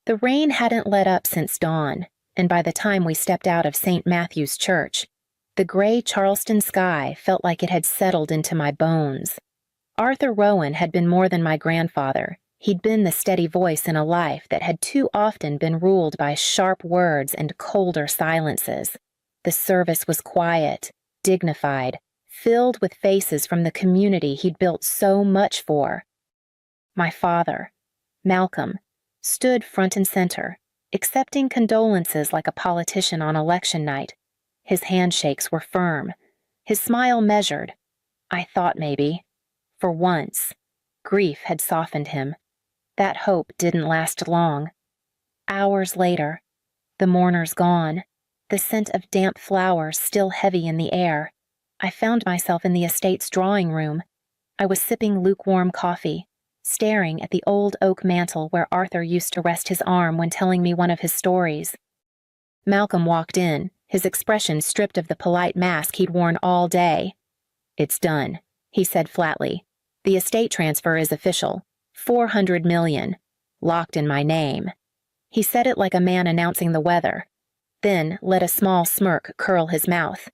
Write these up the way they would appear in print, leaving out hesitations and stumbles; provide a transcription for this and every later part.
The rain hadn't let up since dawn, and by the time we stepped out of St. Matthew's Church, the gray Charleston sky felt like it had settled into my bones. Arthur Rowan had been more than my grandfather. He'd been the steady voice in a life that had too often been ruled by sharp words and colder silences. The service was quiet, dignified, filled with faces from the community he'd built so much for. My father, Malcolm, stood front and center, accepting condolences like a politician on election night. His handshakes were firm, his smile measured. I thought maybe, for once, grief had softened him. That hope didn't last long. Hours later, the mourners gone, the scent of damp flowers still heavy in the air, I found myself in the estate's drawing room. I was sipping lukewarm coffee, staring at the old oak mantel where Arthur used to rest his arm when telling me one of his stories. Malcolm walked in, his expression stripped of the polite mask he'd worn all day. "It's done," he said flatly. "The estate transfer is official. 400 million. Locked in my name." He said it like a man announcing the weather, then let a small smirk curl his mouth.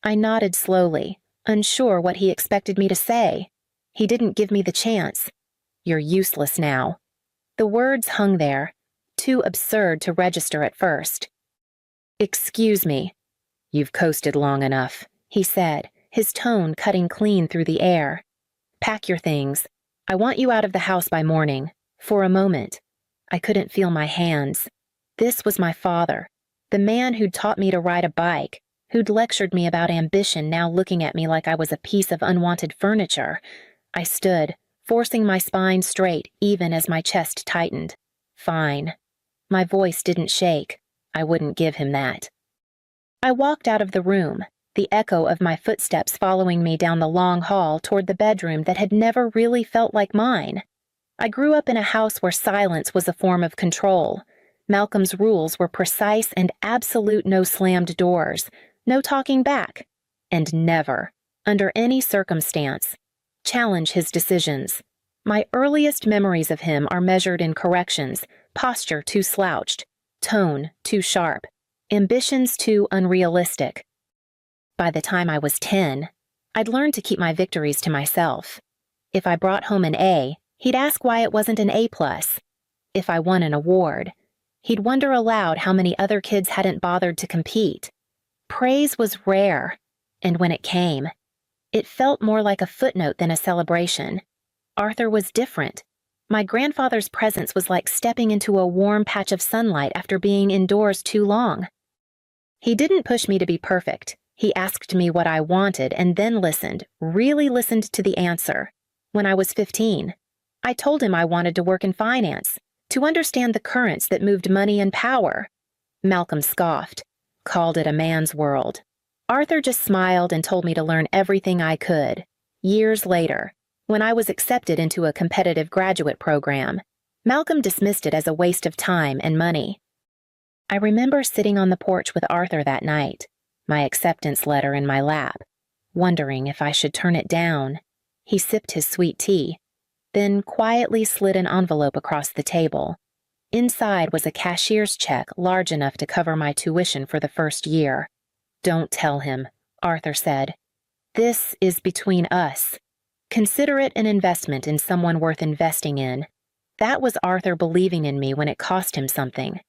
I nodded slowly, unsure what he expected me to say. He didn't give me the chance. "You're useless now." The words hung there, too absurd to register at first. "Excuse me." "You've coasted long enough," he said, his tone cutting clean through the air. "Pack your things. I want you out of the house by morning." For a moment, I couldn't feel my hands. This was my father, the man who'd taught me to ride a bike, who'd lectured me about ambition, now looking at me like I was a piece of unwanted furniture. I stood, forcing my spine straight even as my chest tightened. Fine. My voice didn't shake. I wouldn't give him that. I walked out of the room, the echo of my footsteps following me down the long hall toward the bedroom that had never really felt like mine. I grew up in a house where silence was a form of control. Malcolm's rules were precise and absolute: no slammed doors, no talking back, and never, under any circumstance, challenge his decisions. My earliest memories of him are measured in corrections: posture too slouched, tone too sharp, ambitions too unrealistic. By the time I was 10, I'd learned to keep my victories to myself. If I brought home an A, he'd ask why it wasn't an A+. If I won an award, he'd wonder aloud how many other kids hadn't bothered to compete. Praise was rare, and when it came, it felt more like a footnote than a celebration. Arthur was different. My grandfather's presence was like stepping into a warm patch of sunlight after being indoors too long. He didn't push me to be perfect. He asked me what I wanted and then listened, really listened to the answer. When I was 15, I told him I wanted to work in finance, to understand the currents that moved money and power. Malcolm scoffed, called it a man's world. Arthur just smiled and told me to learn everything I could. Years later, when I was accepted into a competitive graduate program, Malcolm dismissed it as a waste of time and money. I remember sitting on the porch with Arthur that night, my acceptance letter in my lap, wondering if I should turn it down. He sipped his sweet tea, then quietly slid an envelope across the table. Inside was a cashier's check large enough to cover my tuition for the first year. "Don't tell him," Arthur said. "This is between us. Consider it an investment in someone worth investing in." That was Arthur believing in me when it cost him something.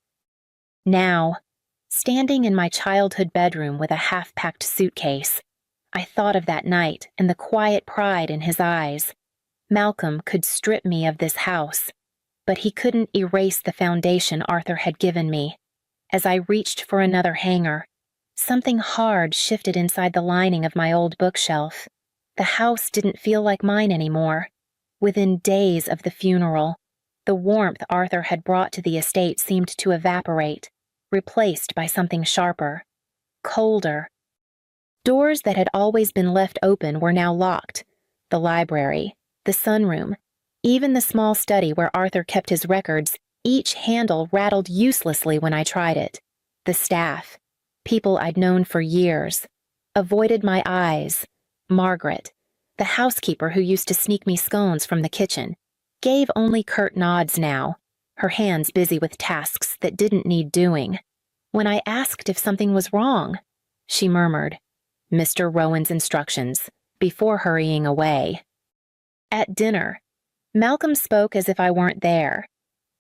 Now, standing in my childhood bedroom with a half-packed suitcase, I thought of that night and the quiet pride in his eyes. Malcolm could strip me of this house, but he couldn't erase the foundation Arthur had given me. As I reached for another hanger, something hard shifted inside the lining of my old bookshelf. The house didn't feel like mine anymore. Within days of the funeral, the warmth Arthur had brought to the estate seemed to evaporate, replaced by something sharper, colder. Doors that had always been left open were now locked. The library, the sunroom, even the small study where Arthur kept his records, each handle rattled uselessly when I tried it. The staff, people I'd known for years, avoided my eyes. Margaret, the housekeeper who used to sneak me scones from the kitchen, gave only curt nods now. her hands busy with tasks that didn't need doing. When I asked if something was wrong, she murmured, "Mr. Rowan's instructions," before hurrying away. At dinner, Malcolm spoke as if I weren't there.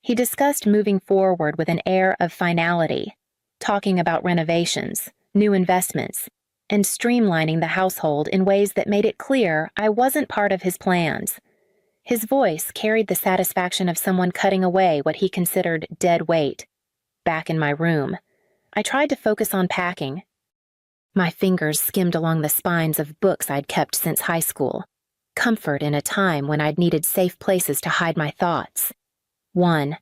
He discussed moving forward with an air of finality, talking about renovations, new investments, and streamlining the household in ways that made it clear I wasn't part of his plans. His voice carried the satisfaction of someone cutting away what he considered dead weight. Back in my room, I tried to focus on packing. My fingers skimmed along the spines of books I'd kept since high school, comfort in a time when I'd needed safe places to hide my thoughts. One,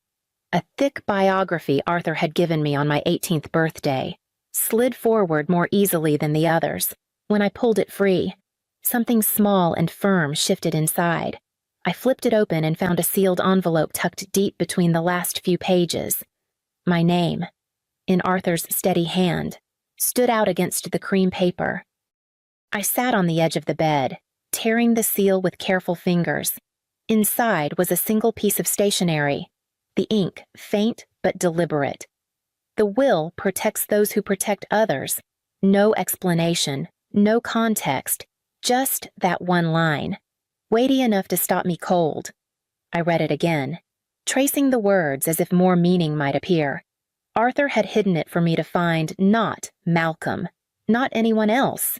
a thick biography Arthur had given me on my 18th birthday, slid forward more easily than the others. When I pulled it free, something small and firm shifted inside. I flipped it open and found a sealed envelope tucked deep between the last few pages. My name, in Arthur's steady hand, stood out against the cream paper. I sat on the edge of the bed, tearing the seal with careful fingers. Inside was a single piece of stationery, the ink faint but deliberate. The will protects those who protect others. No explanation, no context, just that one line, weighty enough to stop me cold. I read it again, tracing the words as if more meaning might appear. Arthur had hidden it for me to find not Malcolm, not anyone else.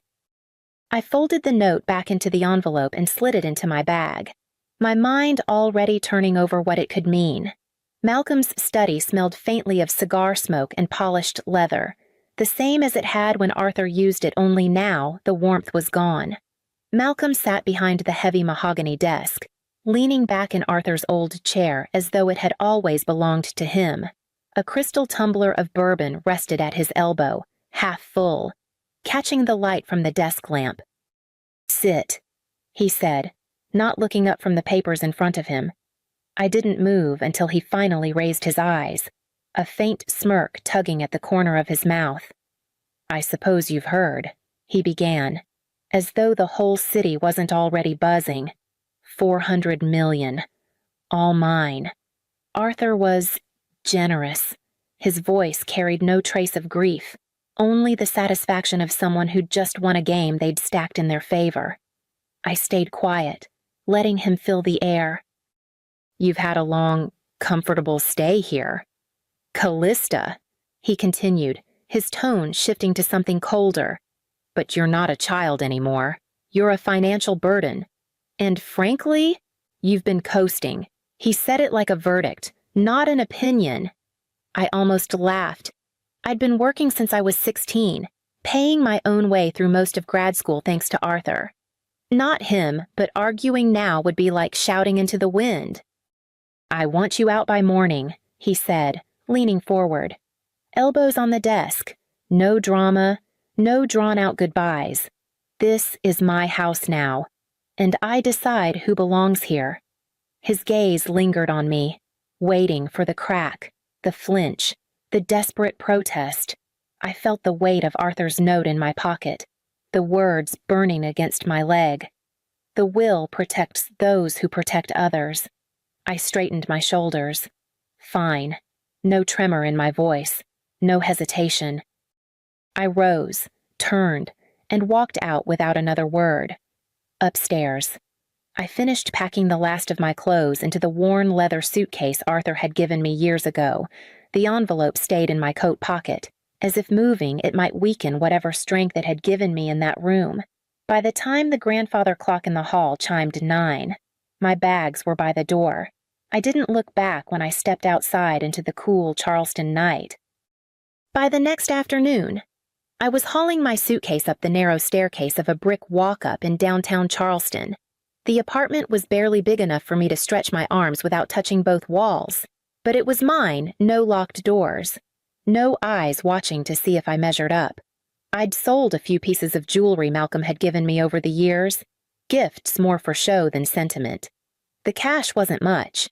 I folded the note back into the envelope and slid it into my bag, my mind already turning over what it could mean. Malcolm's study smelled faintly of cigar smoke and polished leather, the same as it had when Arthur used it, only now the warmth was gone. Malcolm sat behind the heavy mahogany desk, leaning back in Arthur's old chair as though it had always belonged to him. A crystal tumbler of bourbon rested at his elbow, half full, catching the light from the desk lamp. "Sit," he said, not looking up from the papers in front of him. I didn't move until he finally raised his eyes, a faint smirk tugging at the corner of his mouth. "I suppose you've heard," he began, as though the whole city wasn't already buzzing. 400 million. All mine. Arthur was generous. His voice carried no trace of grief, only the satisfaction of someone who'd just won a game they'd stacked in their favor. I stayed quiet, letting him fill the air. "You've had a long, comfortable stay here. Callista," he continued, his tone shifting to something colder. "But you're not a child anymore. You're a financial burden. And frankly, you've been coasting." He said it like a verdict, not an opinion. I almost laughed. I'd been working since I was 16, paying my own way through most of grad school thanks to Arthur. Not him, but arguing now would be like shouting into the wind. "I want you out by morning," he said, leaning forward. Elbows on the desk. No drama, no drawn-out goodbyes. This is my house now, and I decide who belongs here. His gaze lingered on me, waiting for the crack, the flinch, the desperate protest. I felt the weight of Arthur's note in my pocket, the words burning against my leg. The will protects those who protect others. I straightened my shoulders. Fine. No tremor in my voice, no hesitation. I rose, turned, and walked out without another word. Upstairs. I finished packing the last of my clothes into the worn leather suitcase Arthur had given me years ago. The envelope stayed in my coat pocket, as if moving it might weaken whatever strength it had given me in that room. By the time the grandfather clock in the hall chimed 9, my bags were by the door. I didn't look back when I stepped outside into the cool Charleston night. By the next afternoon, I was hauling my suitcase up the narrow staircase of a brick walk-up in downtown Charleston. The apartment was barely big enough for me to stretch my arms without touching both walls, but it was mine, no locked doors, no eyes watching to see if I measured up. I'd sold a few pieces of jewelry Malcolm had given me over the years, gifts more for show than sentiment. The cash wasn't much,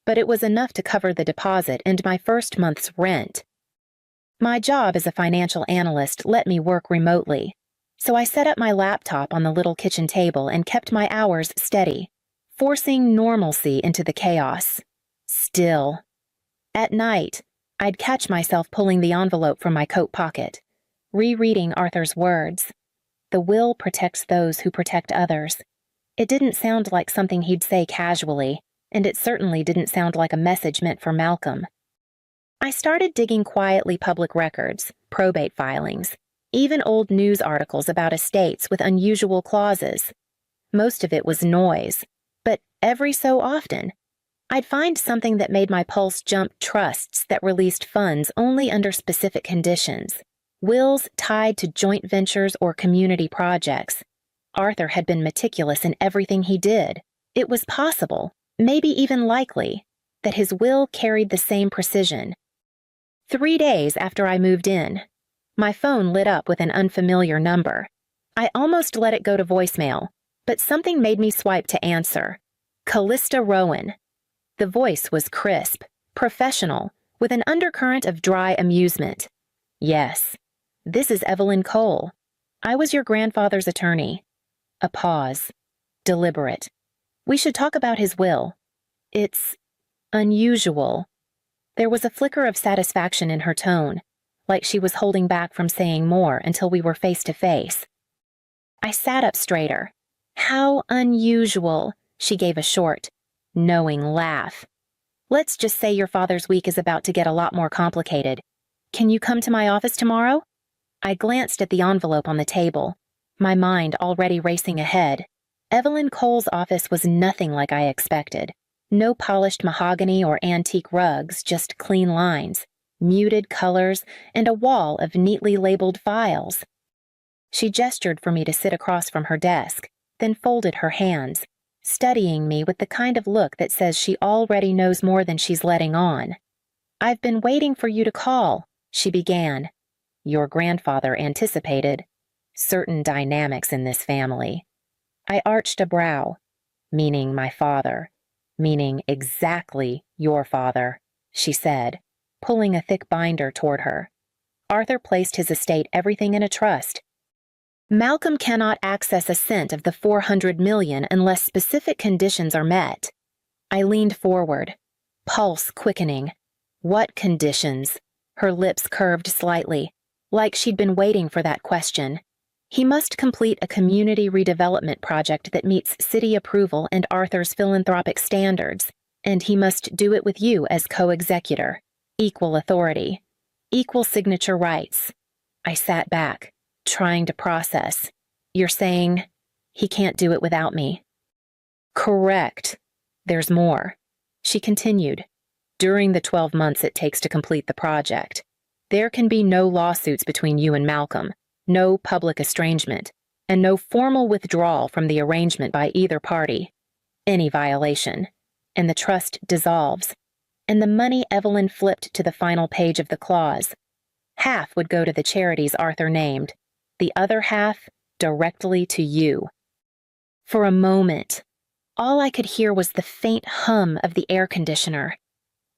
but it was enough to cover the deposit and my first month's rent. My job as a financial analyst let me work remotely, so I set up my laptop on the little kitchen table and kept my hours steady, forcing normalcy into the chaos. Still, At night, I'd catch myself pulling the envelope from my coat pocket, rereading Arthur's words. The will protects those who protect others. It didn't sound like something he'd say casually, and it certainly didn't sound like a message meant for Malcolm. I started digging quietly public records, probate filings, even old news articles about estates with unusual clauses. Most of it was noise, but every so often, I'd find something that made my pulse jump. Trusts that released funds only under specific conditions, wills tied to joint ventures or community projects. Arthur had been meticulous in everything he did. It was possible, maybe even likely, that his will carried the same precision. 3 days after I moved in, my phone lit up with an unfamiliar number. I almost let it go to voicemail, but something made me swipe to answer. Callista Rowan. The voice was crisp, professional, with an undercurrent of dry amusement. Yes, this is Evelyn Cole. I was your grandfather's attorney. A pause. Deliberate. We should talk about his will. It's unusual. There was a flicker of satisfaction in her tone, like she was holding back from saying more until we were face to face. I sat up straighter. How unusual, she gave a short, knowing laugh. Let's just say your father's week is about to get a lot more complicated. Can you come to my office tomorrow? I glanced at the envelope on the table, my mind already racing ahead. Evelyn Cole's office was nothing like I expected. No polished mahogany or antique rugs, just clean lines, muted colors, and a wall of neatly labeled files. She gestured for me to sit across from her desk, then folded her hands, studying me with the kind of look that says she already knows more than she's letting on. I've been waiting for you to call, she began. Your grandfather anticipated certain dynamics in this family. I arched a brow, meaning my father, meaning exactly your father, she said, pulling a thick binder toward her. Arthur placed his estate everything in a trust. Malcolm cannot access a cent of the $400 million unless specific conditions are met. I leaned forward, pulse quickening. What conditions? Her lips curved slightly, like she'd been waiting for that question. He must complete a community redevelopment project that meets city approval and Arthur's philanthropic standards, and he must do it with you as co-executor. Equal authority. Equal signature rights. I sat back, trying to process. You're saying he can't do it without me? Correct. There's more. She continued. During the 12 months it takes to complete the project, there can be no lawsuits between you and Malcolm, no public estrangement, and no formal withdrawal from the arrangement by either party. Any violation, and the trust dissolves, and the money Evelyn flipped to the final page of the clause. Half would go to the charities Arthur named, the other half directly to you. For a moment, all I could hear was the faint hum of the air conditioner.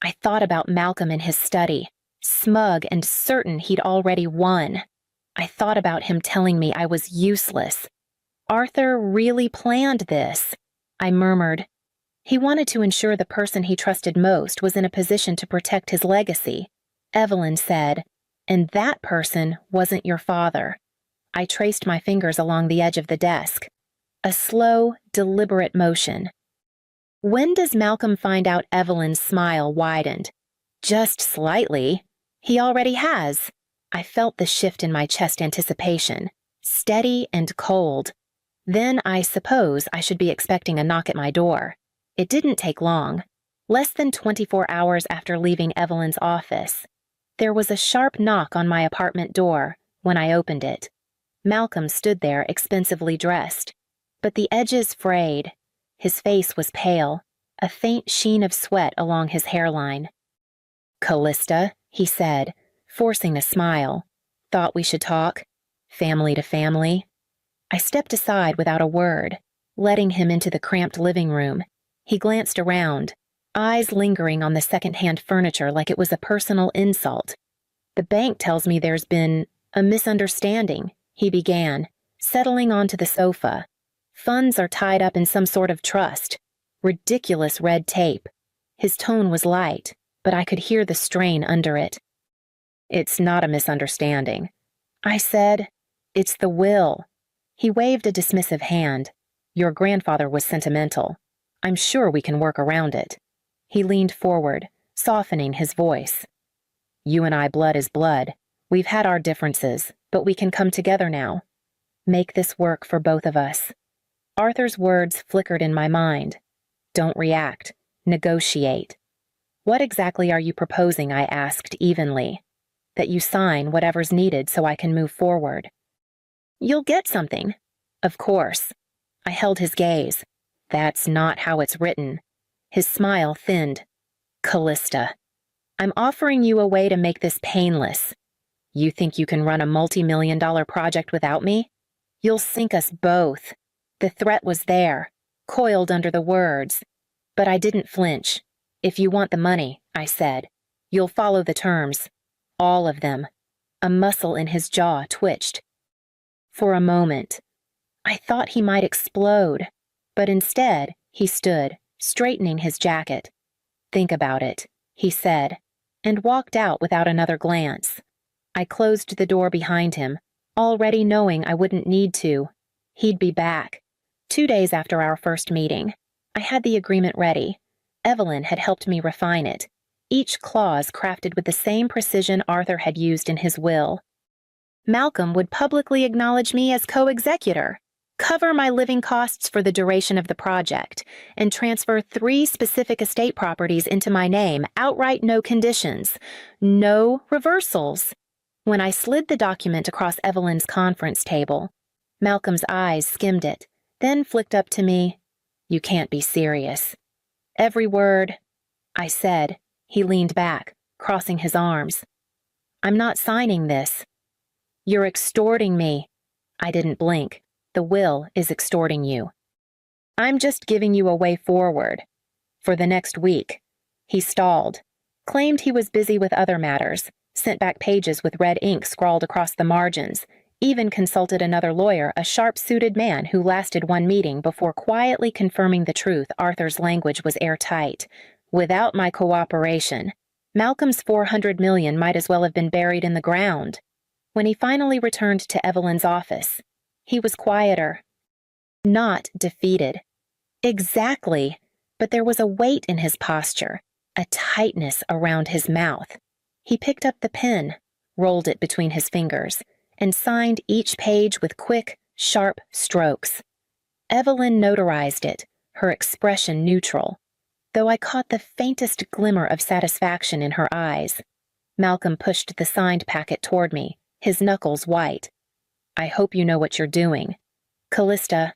I thought about Malcolm in his study, smug and certain he'd already won. I thought about him telling me I was useless. Arthur really planned this, I murmured. He wanted to ensure the person he trusted most was in a position to protect his legacy. Evelyn said, and that person wasn't your father. I traced my fingers along the edge of the desk. A slow, deliberate motion. When does Malcolm find out? Evelyn's smile widened. Just slightly. He already has. I felt the shift in my chest anticipation, steady and cold. Then I suppose I should be expecting a knock at my door. It didn't take long. Less than 24 hours after leaving Evelyn's office, there was a sharp knock on my apartment door when I opened it. Malcolm stood there expensively dressed, but the edges frayed. His face was pale, a faint sheen of sweat along his hairline. Callista, he said, forcing a smile. Thought we should talk? Family to family? I stepped aside without a word, letting him into the cramped living room. He glanced around, eyes lingering on the second-hand furniture like it was a personal insult. The bank tells me there's been a misunderstanding, he began, settling onto the sofa. Funds are tied up in some sort of trust. Ridiculous red tape. His tone was light, but I could hear the strain under it. "It's not a misunderstanding," I said. "It's the will." He waved a dismissive hand. "Your grandfather was sentimental. I'm sure we can work around it." He leaned forward, softening his voice. "You and I, blood is blood. We've had our differences, but we can come together now. Make this work for both of us." Arthur's words flickered in my mind. "Don't react. Negotiate." "What exactly are you proposing?" I asked evenly. "That you sign whatever's needed so I can move forward." "You'll get something." "Of course." I held his gaze. "That's not how it's written." His smile thinned. "Callista, I'm offering you a way to make this painless. You think you can run a multi-million-dollar project without me? You'll sink us both." The threat was there, coiled under the words. But I didn't flinch. "If you want the money," I said, "you'll follow the terms. All of them." A muscle in his jaw twitched. For a moment, I thought he might explode, but instead he stood, straightening his jacket. "Think about it," he said, and walked out without another glance. I closed the door behind him, already knowing I wouldn't need to. He'd be back. 2 days after our first meeting, I had the agreement ready. Evelyn had helped me refine it, each clause crafted with the same precision Arthur had used in his will. Malcolm would publicly acknowledge me as co-executor, cover my living costs for the duration of the project, and transfer 3 specific estate properties into my name, outright no conditions, no reversals. When I slid the document across Evelyn's conference table, Malcolm's eyes skimmed it, then flicked up to me. "You can't be serious." "Every word," I said. He leaned back, crossing his arms. "I'm not signing this." "You're extorting me." I didn't blink. "The will is extorting you." "I'm just giving you a way forward. For the next week." He stalled, claimed he was busy with other matters, sent back pages with red ink scrawled across the margins, even consulted another lawyer, a sharp-suited man who lasted 1 meeting before quietly confirming the truth Arthur's language was airtight. Without my cooperation, Malcolm's $400 million might as well have been buried in the ground. When he finally returned to Evelyn's office, he was quieter. Not defeated. Exactly, but there was a weight in his posture, a tightness around his mouth. He picked up the pen, rolled it between his fingers, and signed each page with quick, sharp strokes. Evelyn notarized it, her expression neutral, though I caught the faintest glimmer of satisfaction in her eyes. Malcolm pushed the signed packet toward me, his knuckles white. "I hope you know what you're doing." "Callista."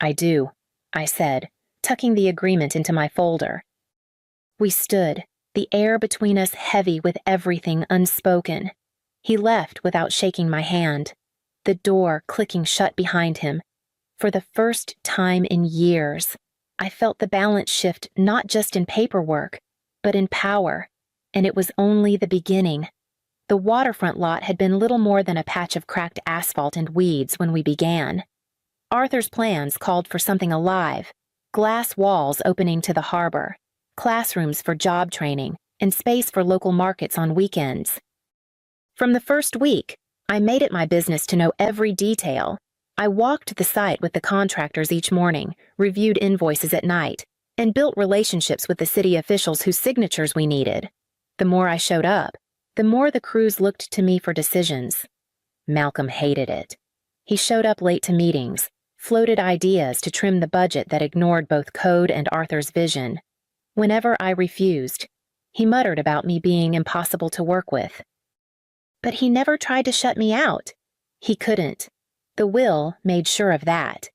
"I do," I said, tucking the agreement into my folder. We stood, the air between us heavy with everything unspoken. He left without shaking my hand, the door clicking shut behind him. For the first time in years, I felt the balance shift not just in paperwork, but in power, and it was only the beginning. The waterfront lot had been little more than a patch of cracked asphalt and weeds when we began. Arthur's plans called for something alive, glass walls opening to the harbor, classrooms for job training, and space for local markets on weekends. From the first week, I made it my business to know every detail. I walked the site with the contractors each morning, reviewed invoices at night, and built relationships with the city officials whose signatures we needed. The more I showed up, the more the crews looked to me for decisions. Malcolm hated it. He showed up late to meetings, floated ideas to trim the budget that ignored both code and Arthur's vision. Whenever I refused, he muttered about me being impossible to work with. But he never tried to shut me out. He couldn't. The will made sure of that.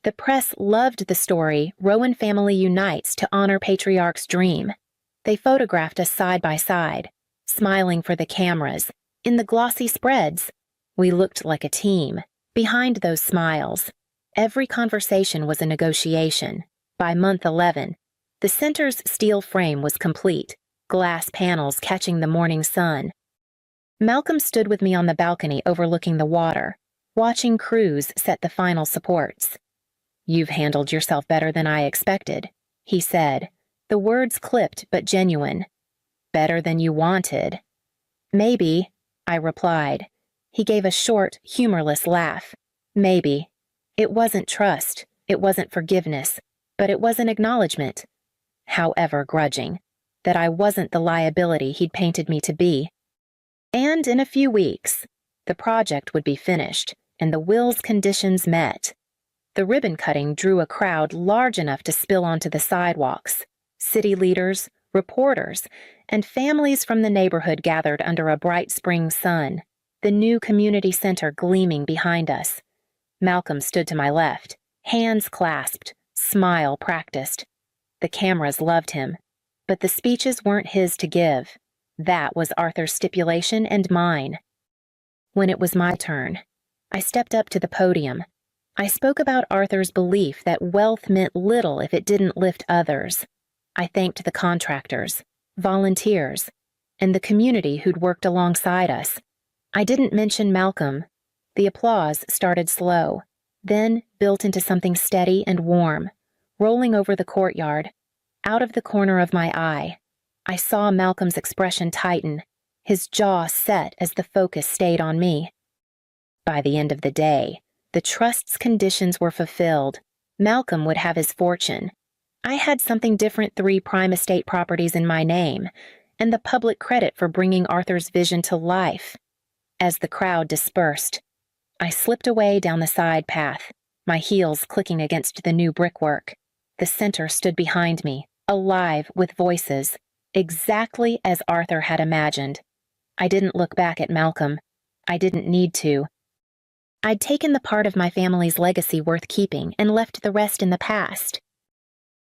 The press loved the story Rowan Family Unites to honor Patriarch's dream. They photographed us side by side, smiling for the cameras. In the glossy spreads, we looked like a team. Behind those smiles, every conversation was a negotiation. By month 11, the center's steel frame was complete, glass panels catching the morning sun. Malcolm stood with me on the balcony overlooking the water, watching crews set the final supports. "You've handled yourself better than I expected," he said, the words clipped but genuine. better than you wanted." "Maybe," I replied. He gave a short, humorless laugh. "Maybe. It wasn't trust, it wasn't forgiveness, but it was an acknowledgement, however grudging, that I wasn't the liability he'd painted me to be. And in a few weeks, the project would be finished and the will's conditions met. The ribbon cutting drew a crowd large enough to spill onto the sidewalks. City leaders, reporters, and families from the neighborhood gathered under a bright spring sun, the new community center gleaming behind us. Malcolm stood to my left, hands clasped, smile practiced. The cameras loved him, but the speeches weren't his to give. That was Arthur's stipulation and mine. When it was my turn, I stepped up to the podium. I spoke about Arthur's belief that wealth meant little if it didn't lift others. I thanked the contractors, volunteers, and the community who'd worked alongside us. I didn't mention Malcolm. The applause started slow, then built into something steady and warm, rolling over the courtyard. Out of the corner of my eye, I saw Malcolm's expression tighten, his jaw set as the focus stayed on me. By the end of the day, the trust's conditions were fulfilled. Malcolm would have his fortune. I had something different, 3 prime estate properties in my name, and the public credit for bringing Arthur's vision to life. As the crowd dispersed, I slipped away down the side path, my heels clicking against the new brickwork. The center stood behind me, alive with voices, exactly as Arthur had imagined. I didn't look back at Malcolm. I didn't need to. I'd taken the part of my family's legacy worth keeping and left the rest in the past.